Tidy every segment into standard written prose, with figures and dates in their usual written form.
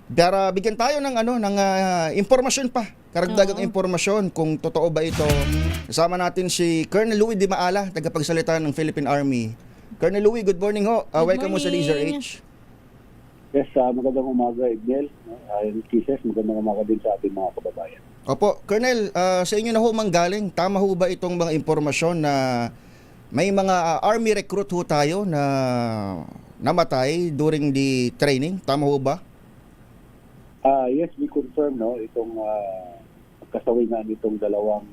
Para bigyan tayo ng impormasyon pa, karagdagang Oo. impormasyon kung totoo ba ito. Kasama natin si Colonel Louie Di Maala, tagapagsalita ng Philippine Army. Colonel Louie, good morning ho. Good Welcome mo sa Laser morning. H. Yes, magandang umaga, Ednel. Ayon Kisses, magandang umaga din sa ating mga kababayan. Opo, Colonel, sa inyo na ho manggaling, tama ho ba itong mga impormasyon na may mga Army recruit ho tayo na namatay during the training? Tama ho ba? Yes, we confirm itong kasawingan itong dalawang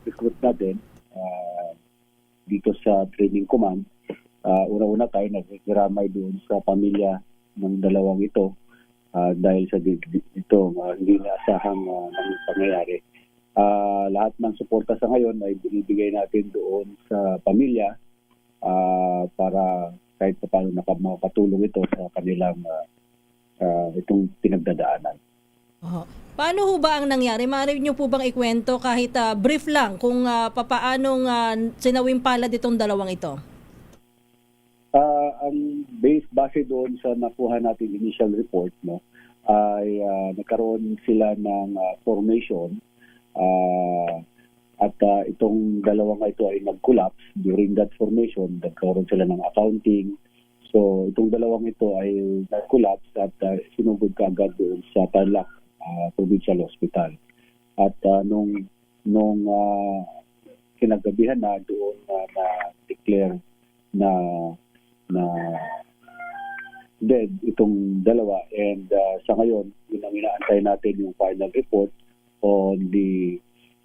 recruit natin dito sa training command. Una-una tayo nagkiramay doon sa pamilya ng dalawang ito dahil sa ito hindi naasahang pangyayari. Lahat ng suporta sa ngayon ay binibigay natin doon sa pamilya para kahit pa paano makatulong ito sa kanilang itong pinagdadaanan. Oo. Paano ho ba ang nangyari? Maaari niyo po bang ikwento kahit brief lang kung papaanong sinawing palad itong dalawang ito? Ang base doon sa nakuha natin initial report ay nagkaroon sila ng formation at itong dalawang ito ay nag-collapse during that formation. Nagkaroon sila ng accounting. So itong dalawang ito ay nag-collapse at sinugod kaagad doon sa Tarlac Provincial Hospital. At nung kinagabihan na doon na-declare na dead itong dalawa, and sa ngayon yun ang inaantay natin yung final report on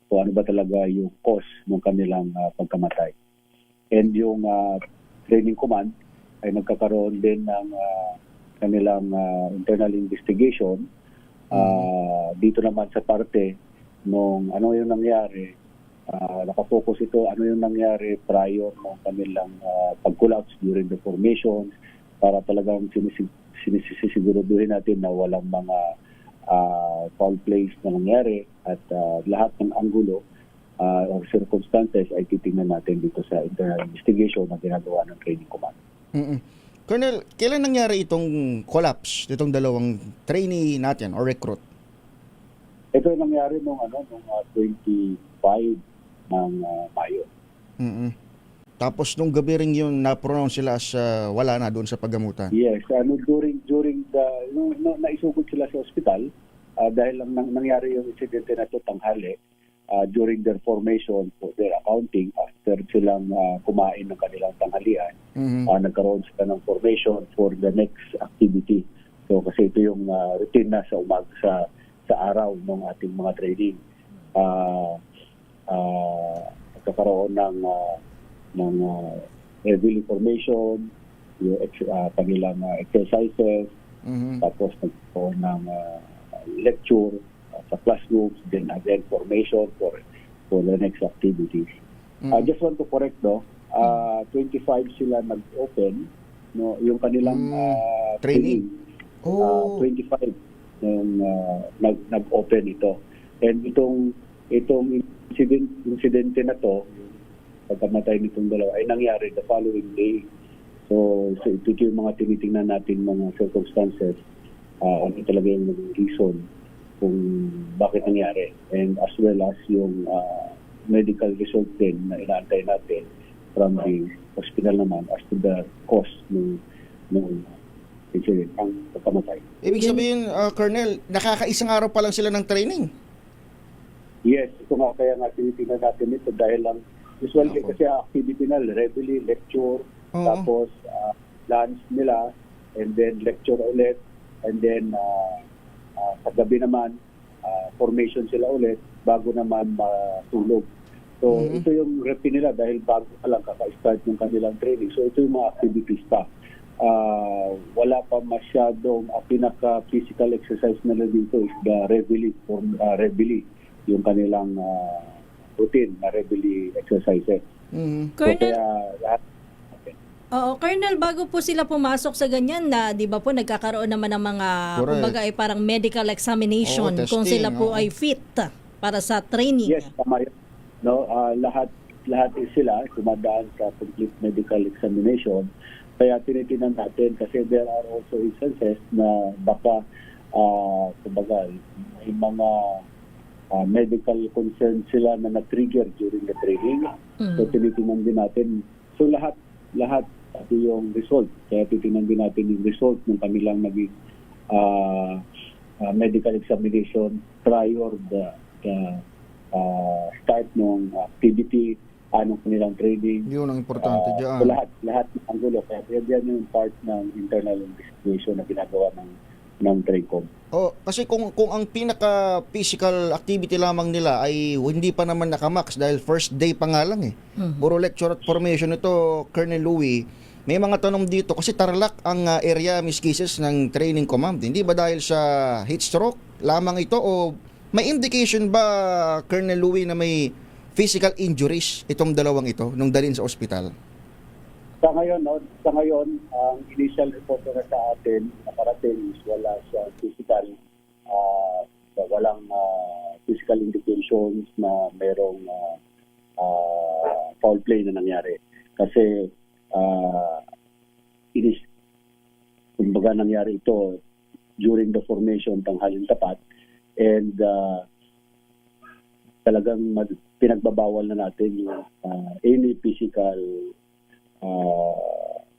kung ano ba talaga yung cause ng kanilang pagkamatay. And yung training command ay nagkakaroon din ng kanilang internal investigation dito naman sa parte nung ano yung nangyari. Nakafocus ito ano yung nangyari prior ng kanilang pag-collapse during the formation para talagang sinisiguraduhin natin na walang mga foul plays na nangyari at lahat ng anggulo or circumstances ay titingnan natin dito sa internal investigation na ginagawa ng training command. Mm-mm. Colonel, kailan nangyari itong collapse nitong dalawang trainee natin or recruit? Ito yung nangyari nung 25 ng Mayo. Mm-mm. Tapos nung gabi rin yun na-pronounce sila as wala na doon sa paggamutan. Yes, during the naisugod sila sa ospital dahil lang nangyari yung insidente na ito tanghali during their formation for their accounting after silang kumain ng kanilang tanghalian. Nagkaroon sila ng formation for the next activity. So kasi ito yung routine na sa sa araw ng ating mga training. Nagkakaroon ng heavy formation, yung kanilang exercises, tapos nagkaroon ng lecture sa classrooms, then again formation for the next activities. I just want to correct 25 sila nag-open yung kanilang Training. 25 yung nag-open ito. And itong insidente na to, pagkamatay nitong dalawa, ay nangyari the following day. So ito yung mga tinitingnan natin mga circumstances, ano talaga yung naging reason kung bakit nangyari. And as well as yung medical result din na inaantay natin from the hospital naman as to the cause ng incident, ang pagkamatay. Ibig sabihin, Colonel, nakakaisang araw pa lang sila ng training. Yes, ito nga kaya nga tinitingnan natin ito dahil lang usually kasi ang activity na reveille, lecture, tapos lunch nila, and then lecture ulit, and then sa gabi naman formation sila ulit bago naman matulog. So ito yung routine nila dahil bago pa lang kaka-start ng kanilang training. So ito yung mga activities pa. Wala pa masyadong pinaka-physical exercise nila dito is the reveille, yung kanilang routine na reveille exercises. So Colonel, kaya lahat. oo, Colonel, bago po sila pumasok sa ganyan na, di ba po, nagkakaroon naman ng mga, Correct. kumbaga ay parang medical examination Oo, kung testing, sila po oo. ay fit para sa training. Yes, tama yun. Lahat sila dumadaan sa complete medical examination. Kaya tinitingnan natin kasi there are also instances na baka kumbaga, may mga medical concerns sila na na-trigger during the training. So tinitingnan din natin. So lahat pati yung result. Kaya titingnan din natin yung result ng kanilang naging medical examination prior the start ng activity, anong kanilang training. Yun ang importante dyan. So lahat ng anggulo. Kaya yan yung part ng internal investigation na ginagawa ng TRACOM. Kasi kung ang pinaka physical activity lamang nila ay hindi pa naman nakamax dahil first day pa nga lang Puro lecture at formation ito, Colonel Louie. May mga tanong dito kasi Tarlac ang area Miss Cases ng training command. Hindi ba dahil sa heat stroke lamang ito o may indication ba, Colonel Louie, na may physical injuries itong dalawang ito nung dalhin sa ospital? Sa ngayon, ang initial report na sa atin, nakarating is wala sa physical, walang physical indications na merong foul play na nangyari. Kasi, kumbaga nangyari ito during the formation tanghalin tapat and talagang pinagbabawal na natin yung any physical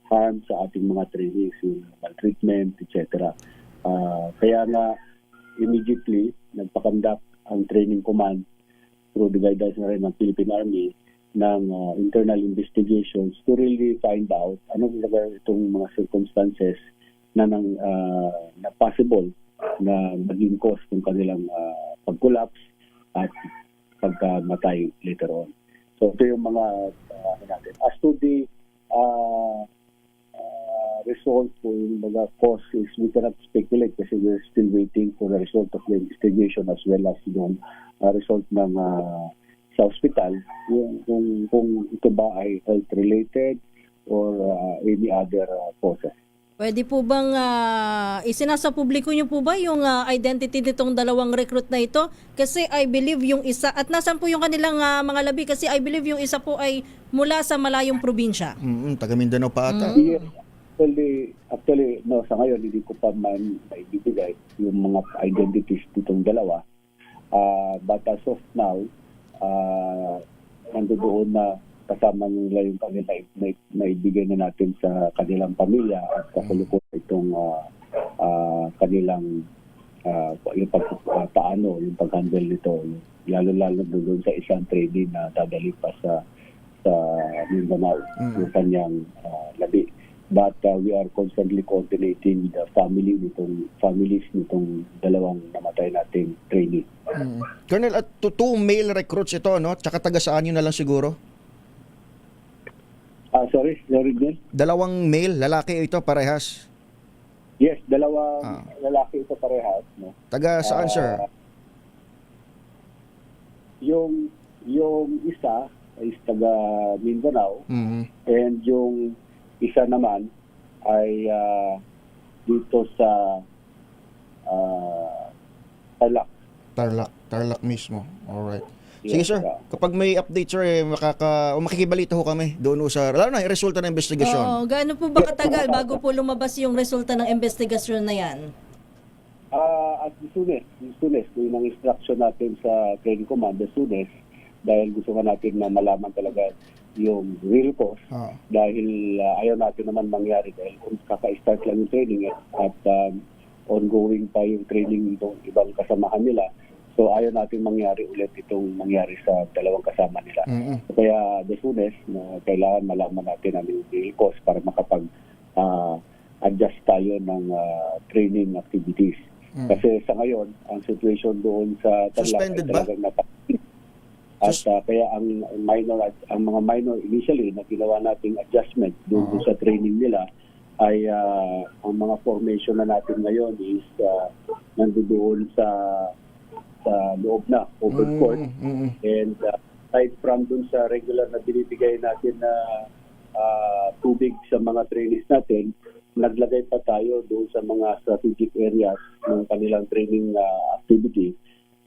harm sa ating mga trainees, yung maltreatment, etc. Kaya nga, immediately, nagpakandak ang training command through the guidance na rin ng Philippine Army ng internal investigations to really find out ano talaga itong mga circumstances na possible na maging cause ng kanilang pag-collapse at pagkamatay later on. So, ito yung mga natin. As to the result for the cause is we cannot speculate kasi we're still waiting for the result of the investigation as well as yung result ng sa hospital kung ito ba ay health related or any other causes. Pwede po bang isinasa publiko niyo po ba yung identity nitong dalawang recruit na ito? Kasi I believe yung isa, at nasan po yung kanilang mga labi? Kasi I believe yung isa po ay mula sa malayong probinsya. Taga Mindanao pa ata. Yes. Actually, no, sa ngayon, hindi ko pa man maibibigay yung mga identities nitong dalawa. But as of now, nandoon na kasama nila yung kanila naibigay na natin sa kanilang pamilya at kasalukuyan itong kanilang yung paano yung pag-handle nito, lalo doon sa isang training na dadali pa sa Mindanao, yung kanyang labi. But we are constantly coordinating with the families nitong dalawang namatay nating trainee. Colonel, at two male recruits ito, no? Tsaka taga saan yun na lang siguro? Sorry, Jen? Dalawang male, lalaki ito parehas. Yes, dalawang lalaki ito parehas. No? Taga saan, sir? Yung isa is taga Mindanao and yung isa naman ay dito sa Tarlac mismo. Alright. Yes, Sige sir, kapag may update sir, makikibalita ho kami doon sa, lalo na yung resulta ng investigasyon. Oo, gaano po ba katagal bago po lumabas yung resulta ng investigasyon na yan? At the soonest, yun ang instruction natin sa training command, the soonest, dahil gusto nga natin na malaman talaga yung real cause, dahil ayaw natin naman mangyari dahil kung kaka-start lang yung training at ongoing pa yung training ng ibang kasamahan nila. So ayaw natin mangyari ulit itong mangyari sa dalawang kasama nila. Kaya the soonest na kailangan malaman natin ang real cause para makapag-adjust tayo ng training activities. Kasi sa ngayon, ang situation doon sa Tarlac suspended ay talagang at kaya ang mga minor initially na ginawa nating adjustment doon sa training nila ay ang mga formation na natin ngayon is nandoon sa loob na, open court. And aside from dun sa regular na binibigay natin na tubig sa mga trainees natin, naglagay pa tayo doon sa mga strategic areas ng kanilang training activity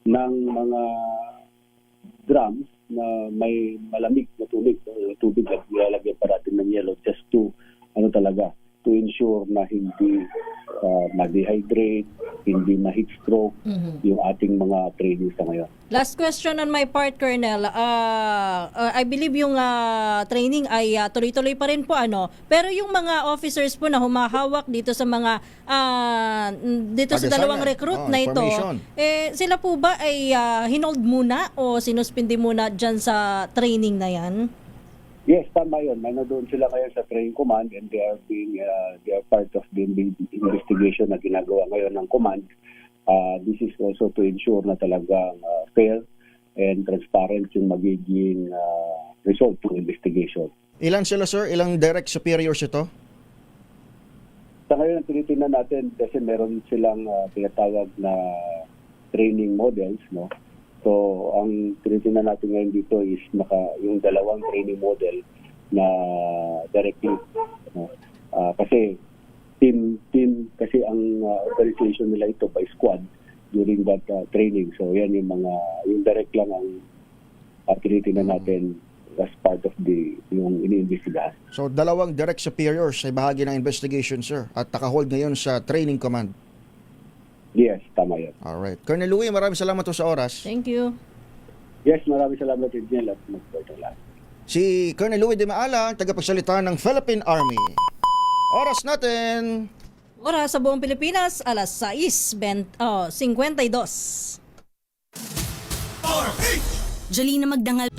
ng mga drums na may malamig na tubig. Tubig na nilalagay pa natin ng yellow just to to ensure na hindi ma-dehydrate, hindi ma-heat stroke yung ating mga trainees sa ngayon. Last question on my part, Colonel. I believe yung training ay tuloy-tuloy pa rin po, ano. Pero yung mga officers po na humahawak dito sa mga dito sa Pag-asalan. dalawang recruit na ito, Information. sila po ba ay hinold muna o sinuspindi muna dyan sa training na yan? Yes, tama yun. Doon sila ngayon sa training command and they are part of the investigation na ginagawa ngayon ng command. This is also to ensure na talagang fair and transparent yung magiging result ng investigation. Ilan sila, sir? Ilang direct superiors ito? Sa ngayon, ang tinitingnan natin kasi meron silang tinatawag na training models, no? So, ang tinitingnan natin ngayon dito is yung dalawang training model na directly, no? Kasi team kasi ang organization nila ito by squad during that training. So, yan yung direct lang ang tinitingnan natin as part of yung iniimbestigahan. So, dalawang direct superiors ay bahagi ng investigation, sir. At nakahold ngayon sa training command. Yes, tama yan. Alright. Colonel Louie, maraming salamat po sa oras. Thank you. Yes, maraming salamat din at mag-report lahat. Si Colonel Louie de Maala, tagapagsalita ng Philippine Army. Oras natin. Oras sa buong Pilipinas, alas 6:52. Jolina Magdangal.